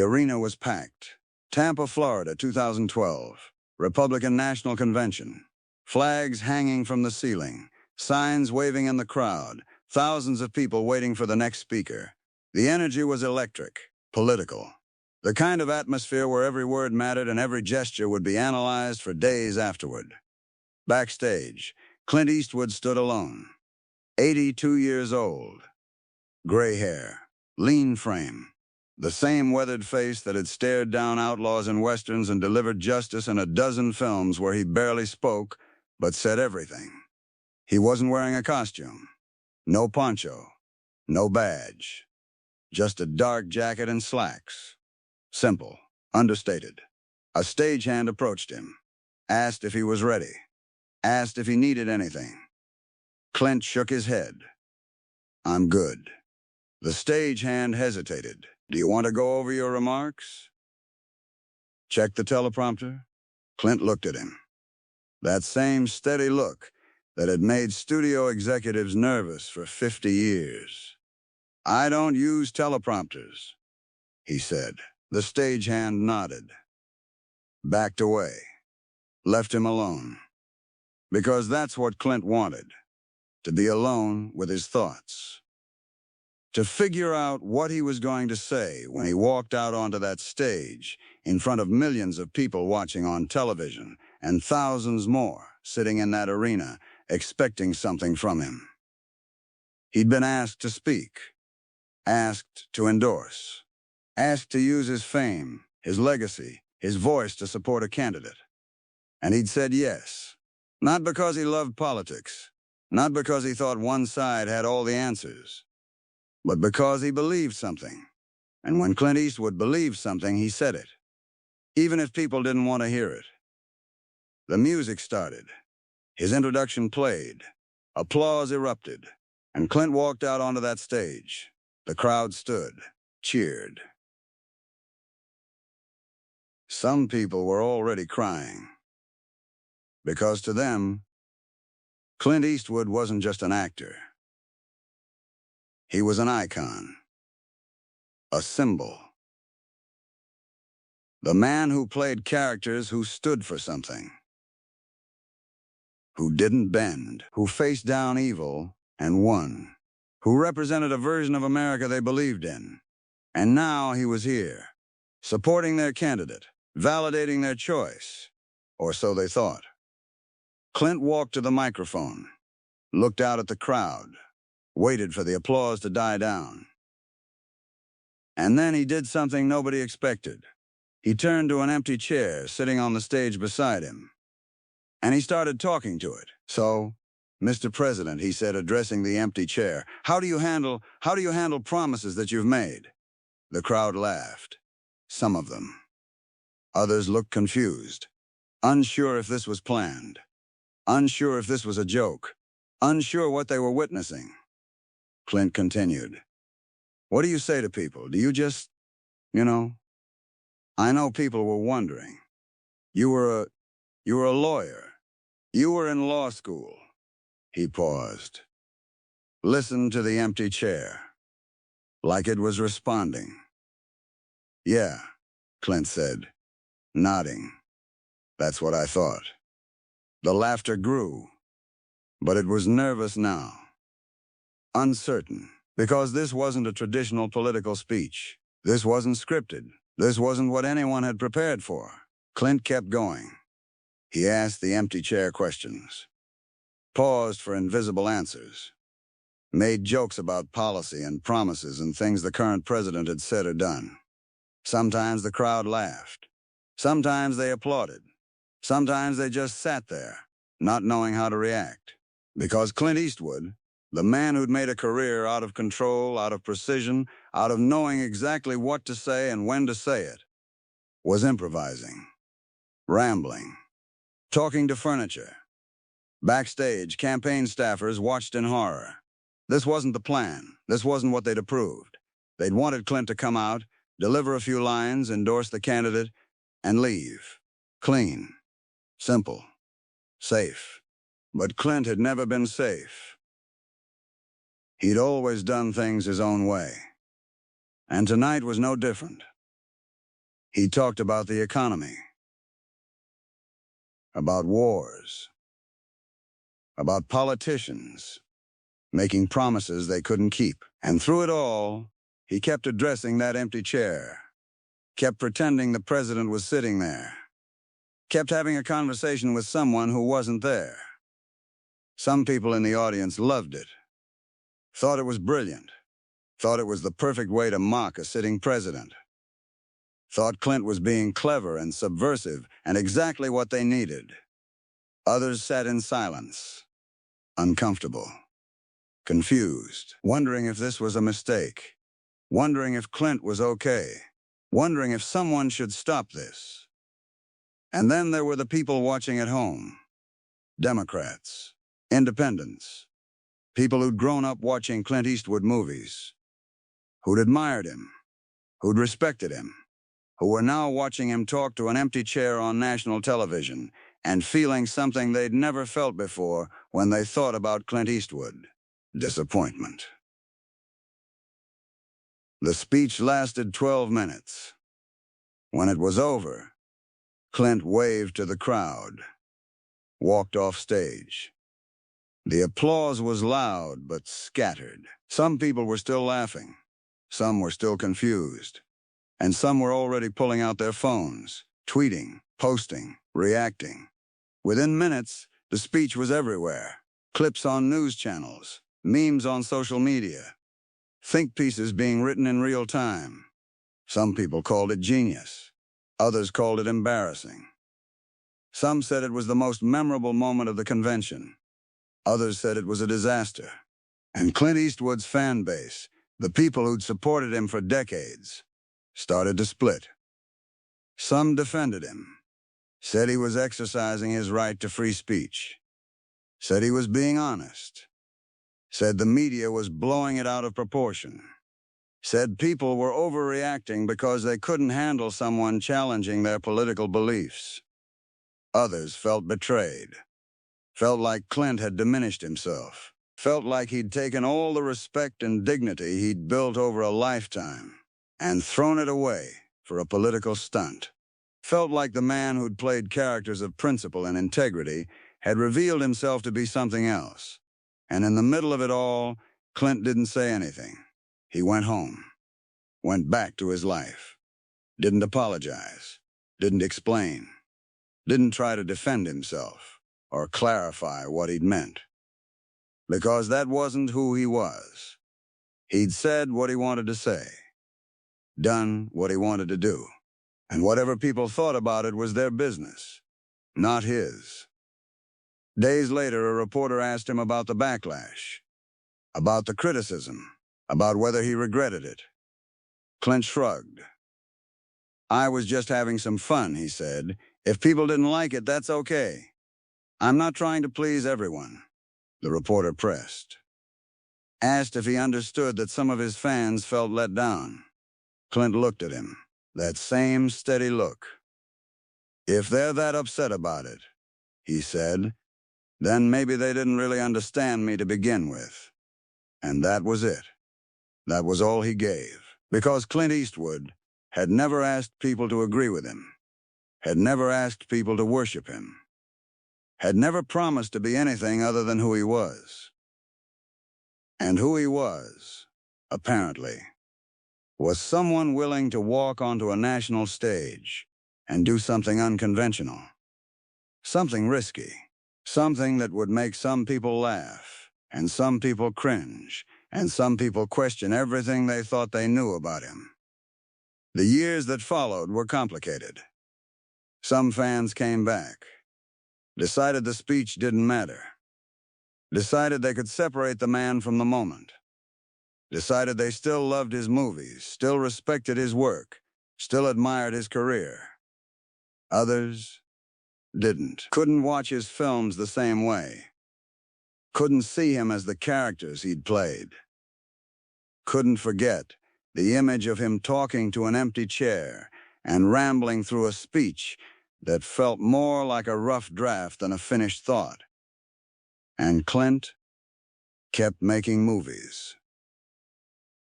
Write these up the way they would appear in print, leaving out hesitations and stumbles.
The arena was packed. Tampa, Florida, 2012. Republican National Convention. Flags hanging from the ceiling. Signs waving in the crowd. Thousands of people waiting for the next speaker. The energy was electric, political. The kind of atmosphere where every word mattered and every gesture would be analyzed for days afterward. Backstage, Clint Eastwood stood alone. 82 years old. Gray hair, lean frame. The same weathered face that had stared down outlaws in westerns and delivered justice in a dozen films where he barely spoke, but said everything. He wasn't wearing a costume. No poncho. No badge. Just a dark jacket and slacks. Simple, understated. A stagehand approached him, asked if he was ready, asked if he needed anything. Clint shook his head. "I'm good." The stagehand hesitated. "Do you want to go over your remarks?" "Check the teleprompter." Clint looked at him. That same steady look that had made studio executives nervous for 50 years. "I don't use teleprompters," he said. The stagehand nodded. Backed away. Left him alone. Because that's what Clint wanted. To be alone with his thoughts. To figure out what he was going to say when he walked out onto that stage in front of millions of people watching on television and thousands more sitting in that arena expecting something from him. He'd been asked to speak, asked to endorse, asked to use his fame, his legacy, his voice to support a candidate. And he'd said yes, not because he loved politics, not because he thought one side had all the answers, but because he believed something. And when Clint Eastwood believed something, he said it, even if people didn't want to hear it. The music started. His introduction played. Applause erupted. And Clint walked out onto that stage. The crowd stood, cheered. Some people were already crying. Because to them, Clint Eastwood wasn't just an actor. He was an icon. A symbol. The man who played characters who stood for something. Who didn't bend. Who faced down evil and won. Who represented a version of America they believed in. And now he was here, supporting their candidate, validating their choice. Or so they thought. Clint walked to the microphone, looked out at the crowd, waited for the applause to die down. And then he did something nobody expected. He turned to an empty chair sitting on the stage beside him. And he started talking to it. "So, Mr. President," he said, addressing the empty chair, how do you handle promises that you've made?" The crowd laughed. Some of them. Others looked confused, unsure if this was planned, unsure if this was a joke, unsure what they were witnessing. Clint continued. "What do you say to people? Do you just, I know people were wondering. You were a lawyer. You were in law school." He paused. Listened to the empty chair. Like it was responding. "Yeah," Clint said, nodding. "That's what I thought." The laughter grew, but it was nervous now. Uncertain, because this wasn't a traditional political speech. This wasn't scripted. This wasn't what anyone had prepared for. Clint kept going. He asked the empty chair questions. Paused for invisible answers. Made jokes about policy and promises and things the current president had said or done. Sometimes the crowd laughed. Sometimes they applauded. Sometimes they just sat there, not knowing how to react. Because Clint Eastwood, the man who'd made a career out of control, out of precision, out of knowing exactly what to say and when to say it, was improvising, rambling, talking to furniture. Backstage, campaign staffers watched in horror. This wasn't the plan. This wasn't what they'd approved. They'd wanted Clint to come out, deliver a few lines, endorse the candidate, and leave. Clean. Simple. Safe. But Clint had never been safe. He'd always done things his own way. And tonight was no different. He talked about the economy, about wars, about politicians making promises they couldn't keep. And through it all, he kept addressing that empty chair, kept pretending the president was sitting there, kept having a conversation with someone who wasn't there. Some people in the audience loved it, thought it was brilliant, thought it was the perfect way to mock a sitting president, thought Clint was being clever and subversive and exactly what they needed. Others sat in silence, uncomfortable, confused, wondering if this was a mistake, wondering if Clint was okay, wondering if someone should stop this. And then there were the people watching at home, Democrats, independents, people who'd grown up watching Clint Eastwood movies, who'd admired him, who'd respected him, who were now watching him talk to an empty chair on national television and feeling something they'd never felt before when they thought about Clint Eastwood: disappointment. The speech lasted 12 minutes. When it was over, Clint waved to the crowd, walked off stage. The applause was loud but scattered. Some people were still laughing, some were still confused, and some were already pulling out their phones, tweeting, posting, reacting. Within minutes, the speech was everywhere. Clips on news channels, memes on social media, think pieces being written in real time. Some people called it genius. Others called it embarrassing. Some said it was the most memorable moment of the convention. Others said it was a disaster. And Clint Eastwood's fan base, the people who'd supported him for decades, started to split. Some defended him, said he was exercising his right to free speech, said he was being honest, said the media was blowing it out of proportion, said people were overreacting because they couldn't handle someone challenging their political beliefs. Others felt betrayed, felt like Clint had diminished himself, felt like he'd taken all the respect and dignity he'd built over a lifetime and thrown it away for a political stunt. Felt like the man who'd played characters of principle and integrity had revealed himself to be something else. And in the middle of it all, Clint didn't say anything. He went home, went back to his life, didn't apologize, didn't explain, didn't try to defend himself or clarify what he'd meant. Because that wasn't who he was. He'd said what he wanted to say, done what he wanted to do. And whatever people thought about it was their business, not his. Days later, a reporter asked him about the backlash, about the criticism, about whether he regretted it. Clint shrugged. "I was just having some fun," he said. "If people didn't like it, that's okay. I'm not trying to please everyone." The reporter pressed, asked if he understood that some of his fans felt let down. Clint looked at him, that same steady look. "If they're that upset about it," he said, "then maybe they didn't really understand me to begin with." And that was it. That was all he gave. Because Clint Eastwood had never asked people to agree with him, had never asked people to worship him, had never promised to be anything other than who he was. And who he was, apparently, was someone willing to walk onto a national stage and do something unconventional, something risky, something that would make some people laugh, and some people cringe, and some people question everything they thought they knew about him. The years that followed were complicated. Some fans came back, decided the speech didn't matter, decided they could separate the man from the moment, decided they still loved his movies, still respected his work, still admired his career. Others didn't. Couldn't watch his films the same way. Couldn't see him as the characters he'd played. Couldn't forget the image of him talking to an empty chair and rambling through a speech that felt more like a rough draft than a finished thought. And Clint kept making movies,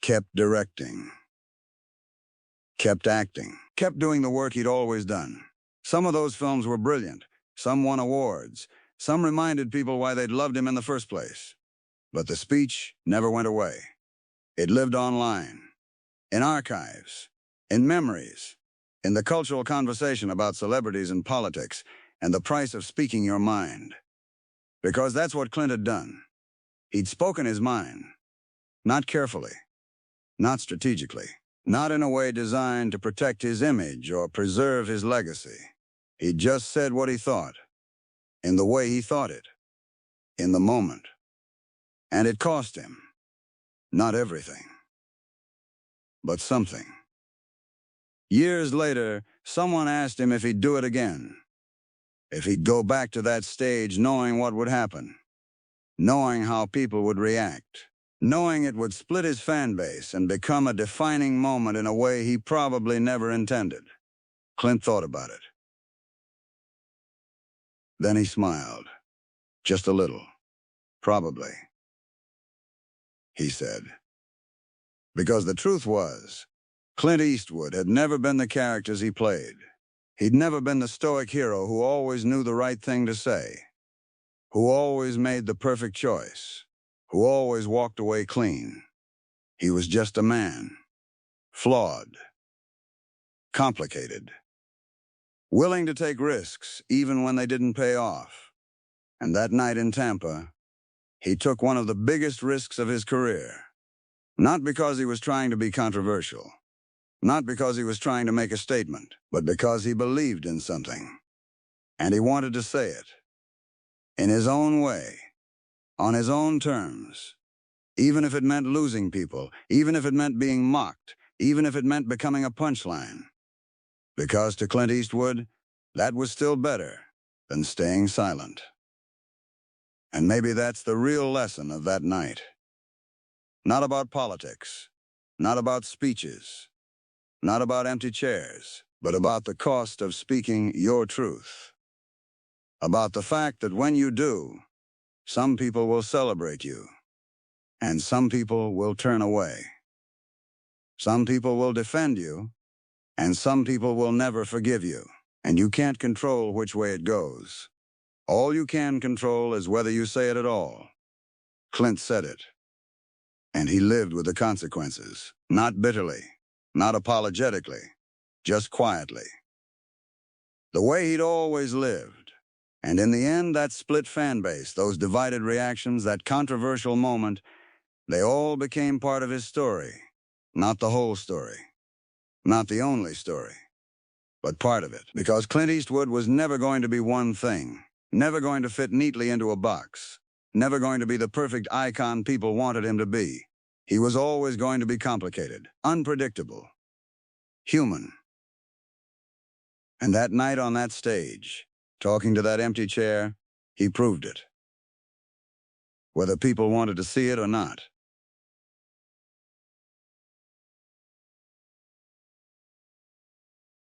kept directing, kept acting, kept doing the work he'd always done. Some of those films were brilliant. Some won awards. Some reminded people why they'd loved him in the first place. But the speech never went away. It lived online, in archives, in memories, in the cultural conversation about celebrities and politics and the price of speaking your mind. Because that's what Clint had done. He'd spoken his mind, not carefully, not strategically, not in a way designed to protect his image or preserve his legacy. He just said what he thought, in the way he thought it, in the moment. And it cost him, not everything, but something. Years later, someone asked him if he'd do it again, if he'd go back to that stage knowing what would happen, knowing how people would react, knowing it would split his fan base and become a defining moment in a way he probably never intended. Clint thought about it. Then he smiled. Just a little. Probably. He said. Because the truth was, Clint Eastwood had never been the characters he played. He'd never been the stoic hero who always knew the right thing to say, who always made the perfect choice, who always walked away clean. He was just a man, flawed, complicated, willing to take risks even when they didn't pay off. And that night in Tampa, he took one of the biggest risks of his career. Not because he was trying to be controversial, not because he was trying to make a statement, but because he believed in something. And he wanted to say it. In his own way, on his own terms. Even if it meant losing people, even if it meant being mocked, even if it meant becoming a punchline. Because to Clint Eastwood, that was still better than staying silent. And maybe that's the real lesson of that night. Not about politics, not about speeches, not about empty chairs, but about the cost of speaking your truth. About the fact that when you do, some people will celebrate you, and some people will turn away. Some people will defend you, and some people will never forgive you, and you can't control which way it goes. All you can control is whether you say it at all. Clint said it. And he lived with the consequences, not bitterly, not apologetically, just quietly. The way he'd always lived. And in the end, that split fan base, those divided reactions, that controversial moment, they all became part of his story. Not the whole story. Not the only story. But part of it. Because Clint Eastwood was never going to be one thing. Never going to fit neatly into a box. Never going to be the perfect icon people wanted him to be. He was always going to be complicated, unpredictable, human. And that night on that stage, talking to that empty chair, he proved it. Whether people wanted to see it or not.